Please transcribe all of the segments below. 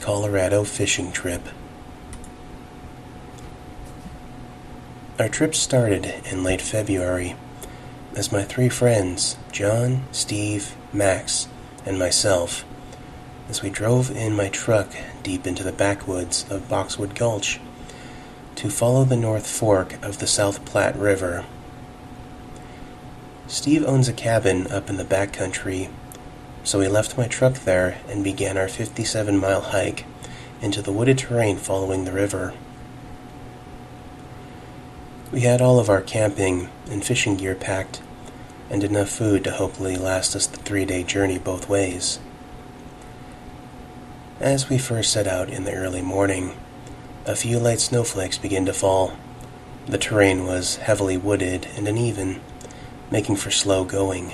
Colorado fishing trip. Our trip started in late February as my three friends, John, Steve, Max, and myself, as we drove in my truck deep into the backwoods of Boxwood Gulch to follow the North Fork of the South Platte River. Steve owns a cabin up in the backcountry, so we left my truck there and began our 57-mile hike into the wooded terrain following the river. We had all of our camping and fishing gear packed, and enough food to hopefully last us the 3-day journey both ways. As we first set out in the early morning, a few light snowflakes began to fall. The terrain was heavily wooded and uneven, making for slow going.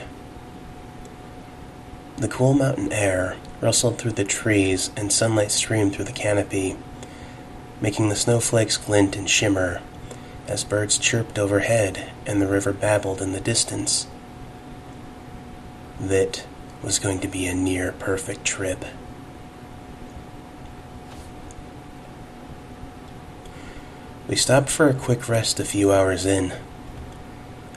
The cool mountain air rustled through the trees and sunlight streamed through the canopy, making the snowflakes glint and shimmer as birds chirped overhead and the river babbled in the distance. That was going to be a near-perfect trip. We stopped for a quick rest a few hours in.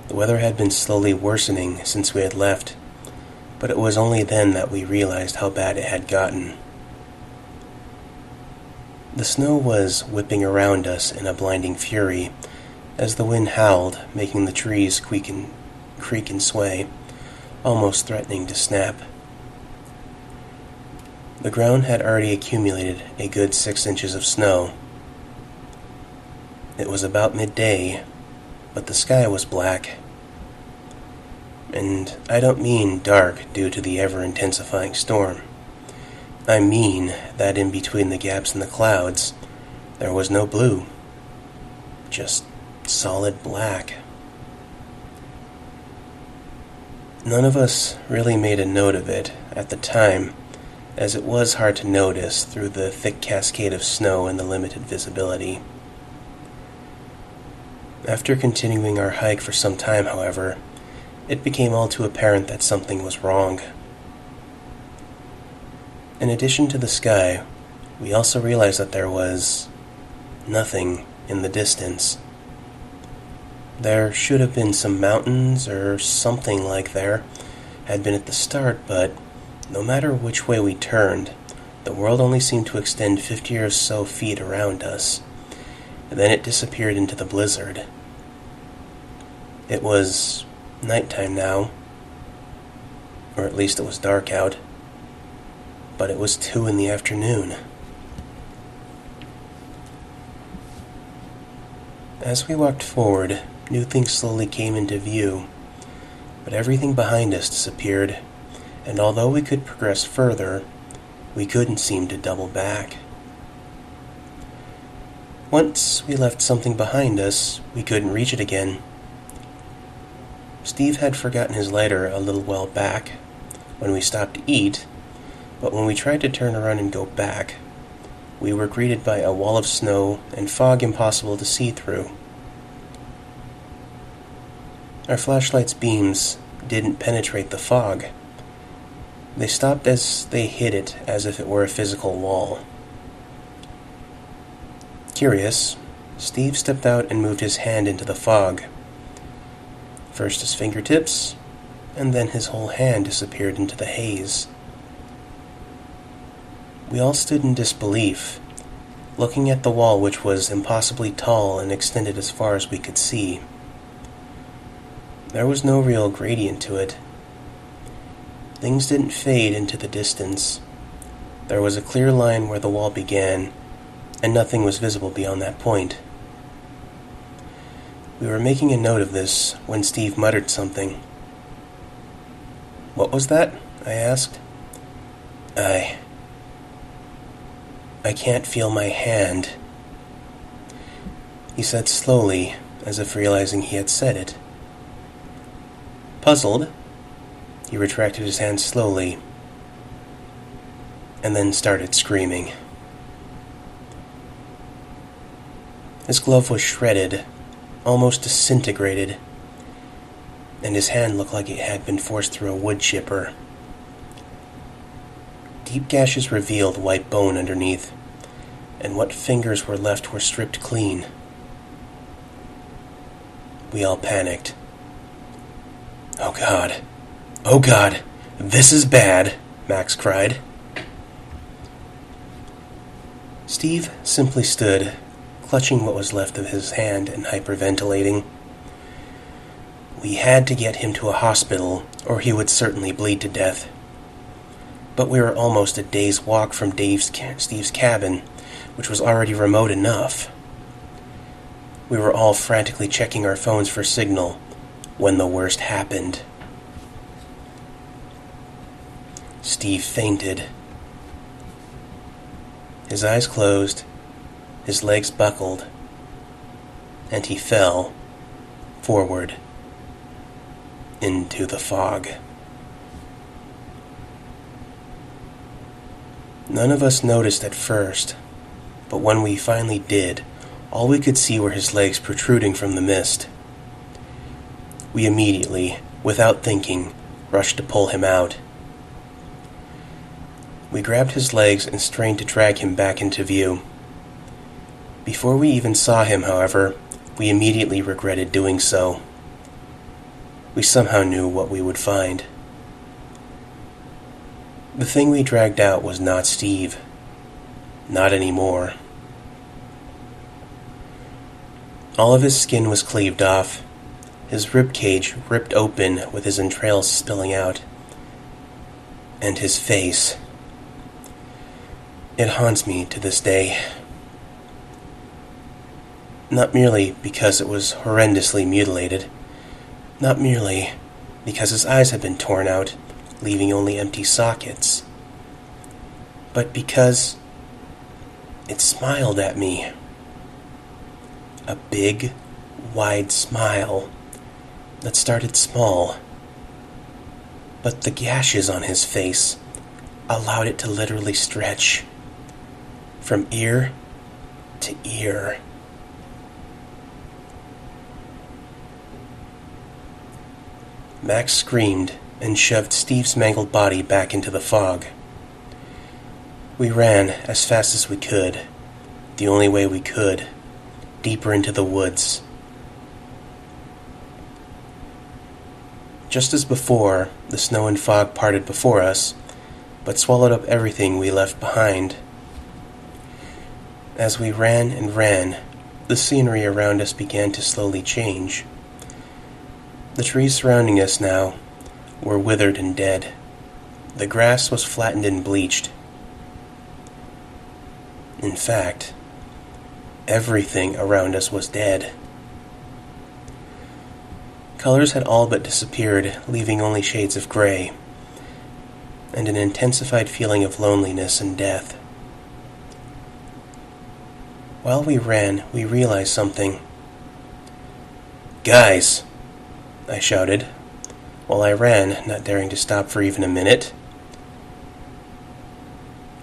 The weather had been slowly worsening since we had left, but it was only then that we realized how bad it had gotten. The snow was whipping around us in a blinding fury as the wind howled, making the trees creak and sway, almost threatening to snap. The ground had already accumulated a good 6 inches of snow. It was about midday, but the sky was black. And I don't mean dark due to the ever-intensifying storm. I mean that in between the gaps in the clouds, there was no blue. Just solid black. None of us really made a note of it at the time, as it was hard to notice through the thick cascade of snow and the limited visibility. After continuing our hike for some time, however, it became all too apparent that something was wrong. In addition to the sky, we also realized that there was nothing in the distance. There should have been some mountains or something like there had been at the start, but no matter which way we turned, the world only seemed to extend 50 or so feet around us, and then it disappeared into the blizzard. It was nighttime now, or at least it was dark out, but it was 2 in the afternoon. As we walked forward, new things slowly came into view, but everything behind us disappeared, and although we could progress further, we couldn't seem to double back. Once we left something behind us, we couldn't reach it again. Steve had forgotten his lighter a little while back when we stopped to eat, but when we tried to turn around and go back, we were greeted by a wall of snow and fog impossible to see through. Our flashlight's beams didn't penetrate the fog. They stopped as they hit it as if it were a physical wall. Curious, Steve stepped out and moved his hand into the fog. First his fingertips, and then his whole hand disappeared into the haze. We all stood in disbelief, looking at the wall, which was impossibly tall and extended as far as we could see. There was no real gradient to it. Things didn't fade into the distance. There was a clear line where the wall began, and nothing was visible beyond that point. We were making a note of this when Steve muttered something. "What was that?" I asked. I can't feel my hand," he said slowly, as if realizing he had said it. Puzzled, he retracted his hand slowly, and then started screaming. His glove was shredded, almost disintegrated, and his hand looked like it had been forced through a wood chipper. Deep gashes revealed white bone underneath, and what fingers were left were stripped clean. We all panicked. "Oh God! Oh God! This is bad!" Max cried. Steve simply stood, clutching what was left of his hand and hyperventilating. We had to get him to a hospital, or he would certainly bleed to death. But we were almost a day's walk from Steve's cabin, which was already remote enough. We were all frantically checking our phones for signal when the worst happened. Steve fainted. His eyes closed, his legs buckled, and he fell forward into the fog. None of us noticed at first, but when we finally did, all we could see were his legs protruding from the mist. We immediately, without thinking, rushed to pull him out. We grabbed his legs and strained to drag him back into view. Before we even saw him, however, we immediately regretted doing so. We somehow knew what we would find. The thing we dragged out was not Steve. Not anymore. All of his skin was cleaved off, his rib cage ripped open with his entrails spilling out, and his face. It haunts me to this day. Not merely because it was horrendously mutilated, not merely because his eyes had been torn out, leaving only empty sockets, but because it smiled at me. A big, wide smile that started small, but the gashes on his face allowed it to literally stretch from ear to ear. Max screamed and shoved Steve's mangled body back into the fog. We ran as fast as we could, the only way we could, deeper into the woods. Just as before, the snow and fog parted before us, but swallowed up everything we left behind. As we ran and ran, the scenery around us began to slowly change. The trees surrounding us now were withered and dead. The grass was flattened and bleached. In fact, everything around us was dead. Colors had all but disappeared, leaving only shades of gray, and an intensified feeling of loneliness and death. While we ran, we realized something. "Guys!" I shouted, while I ran, not daring to stop for even a minute.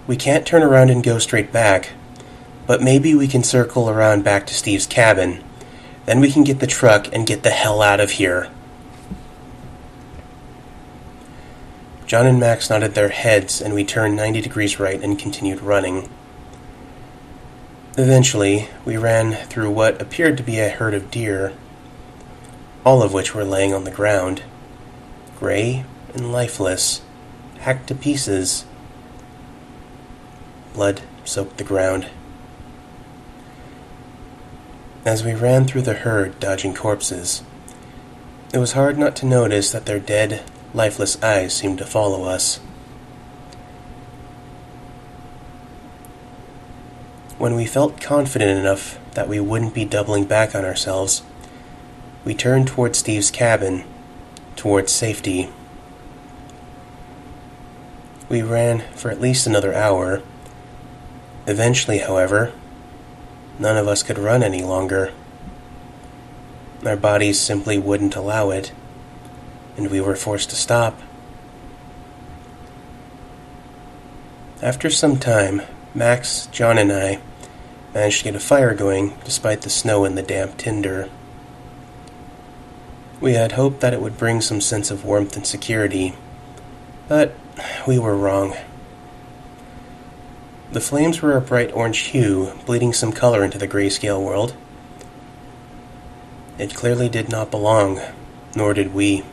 "We can't turn around and go straight back, but maybe we can circle around back to Steve's cabin. Then we can get the truck and get the hell out of here." John and Max nodded their heads, and we turned 90 degrees right and continued running. Eventually, we ran through what appeared to be a herd of deer, all of which were laying on the ground, gray and lifeless, hacked to pieces. Blood soaked the ground. As we ran through the herd, dodging corpses, it was hard not to notice that their dead, lifeless eyes seemed to follow us. When we felt confident enough that we wouldn't be doubling back on ourselves, we turned toward Steve's cabin, towards safety. We ran for at least another hour. Eventually, however, none of us could run any longer. Our bodies simply wouldn't allow it, and we were forced to stop. After some time, Max, John, and I managed to get a fire going despite the snow and the damp tinder. We had hoped that it would bring some sense of warmth and security, but we were wrong. The flames were a bright orange hue, bleeding some color into the grayscale world. It clearly did not belong, nor did we.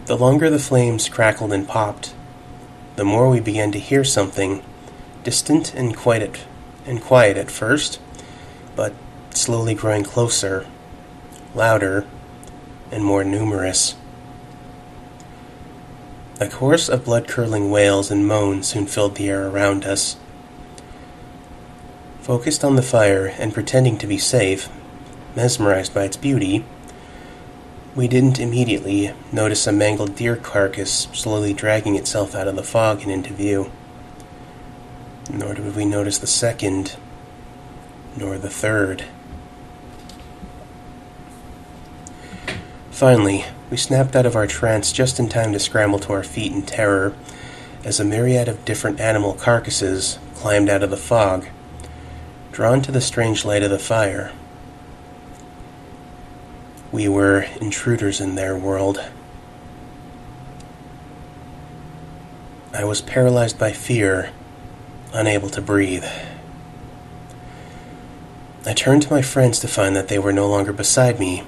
The longer the flames crackled and popped, the more we began to hear something, distant and quiet at first, but slowly growing closer, louder, and more numerous. A chorus of blood-curdling wails and moans soon filled the air around us. Focused on the fire and pretending to be safe, mesmerized by its beauty, we didn't immediately notice a mangled deer carcass slowly dragging itself out of the fog and into view. Nor did we notice the second, nor the third. Finally, we snapped out of our trance just in time to scramble to our feet in terror as a myriad of different animal carcasses climbed out of the fog, drawn to the strange light of the fire. We were intruders in their world. I was paralyzed by fear, unable to breathe. I turned to my friends to find that they were no longer beside me.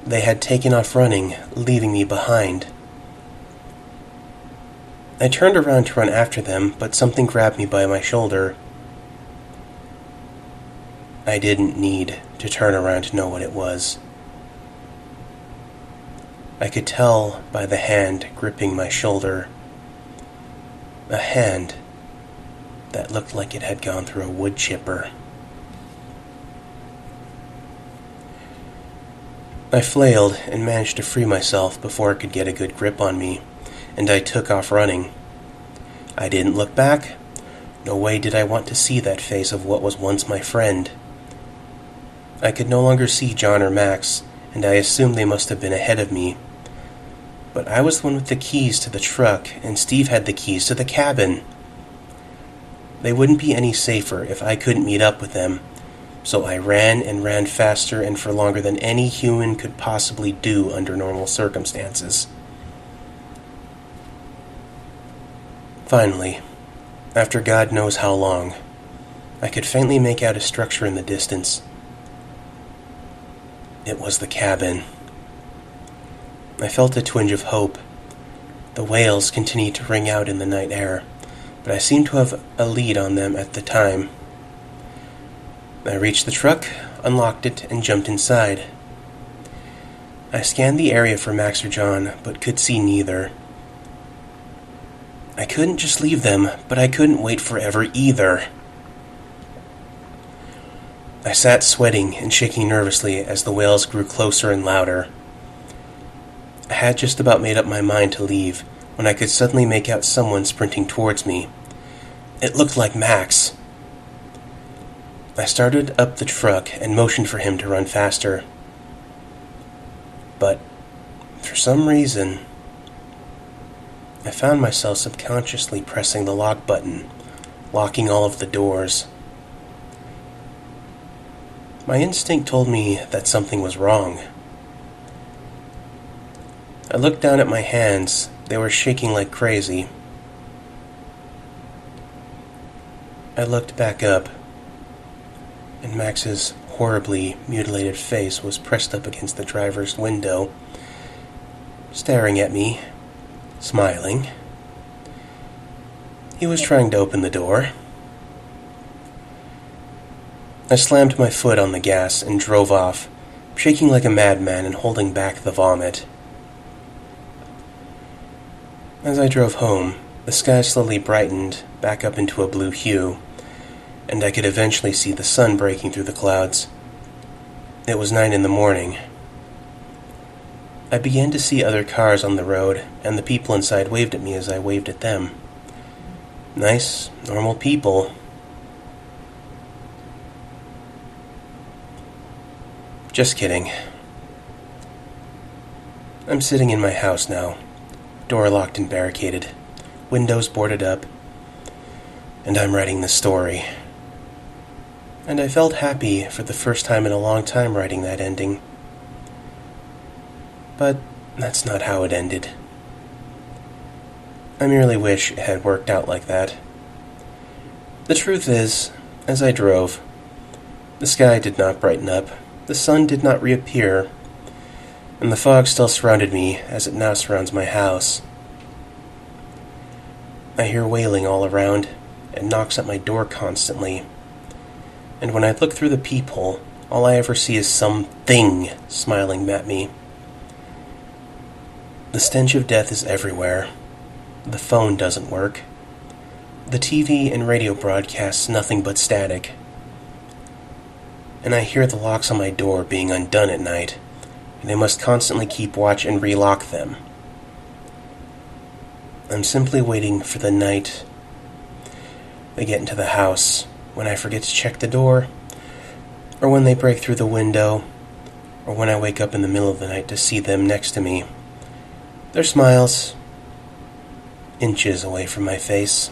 They had taken off running, leaving me behind. I turned around to run after them, but something grabbed me by my shoulder. I didn't need to turn around to know what it was. I could tell by the hand gripping my shoulder. A hand that looked like it had gone through a wood chipper. I flailed and managed to free myself before it could get a good grip on me, and I took off running. I didn't look back. No way did I want to see that face of what was once my friend. I could no longer see John or Max, and I assumed they must have been ahead of me. But I was the one with the keys to the truck, and Steve had the keys to the cabin. They wouldn't be any safer if I couldn't meet up with them, so I ran and ran faster and for longer than any human could possibly do under normal circumstances. Finally, after God knows how long, I could faintly make out a structure in the distance. It was the cabin. I felt a twinge of hope. The wails continued to ring out in the night air, but I seemed to have a lead on them at the time. I reached the truck, unlocked it, and jumped inside. I scanned the area for Max or John, but could see neither. I couldn't just leave them, but I couldn't wait forever either. I sat sweating and shaking nervously as the wails grew closer and louder. I had just about made up my mind to leave when I could suddenly make out someone sprinting towards me. It looked like Max. I started up the truck and motioned for him to run faster. But, for some reason, I found myself subconsciously pressing the lock button, locking all of the doors. My instinct told me that something was wrong. I looked down at my hands. They were shaking like crazy. I looked back up, and Max's horribly mutilated face was pressed up against the driver's window, staring at me, smiling. He was trying to open the door. I slammed my foot on the gas and drove off, shaking like a madman and holding back the vomit. As I drove home, the sky slowly brightened back up into a blue hue, and I could eventually see the sun breaking through the clouds. It was 9 a.m. I began to see other cars on the road, and the people inside waved at me as I waved at them. Nice, normal people. Just kidding. I'm sitting in my house now, door locked and barricaded, windows boarded up, and I'm writing this story. And I felt happy for the first time in a long time writing that ending. But that's not how it ended. I merely wish it had worked out like that. The truth is, as I drove, the sky did not brighten up, the sun did not reappear, and the fog still surrounded me as it now surrounds my house. I hear wailing all around, and knocks at my door constantly, and when I look through the peephole, all I ever see is something smiling at me. The stench of death is everywhere. The phone doesn't work. The TV and radio broadcasts nothing but static. And I hear the locks on my door being undone at night, and I must constantly keep watch and relock them. I'm simply waiting for the night they get into the house, when I forget to check the door, or when they break through the window, or when I wake up in the middle of the night to see them next to me. Their smiles, inches away from my face.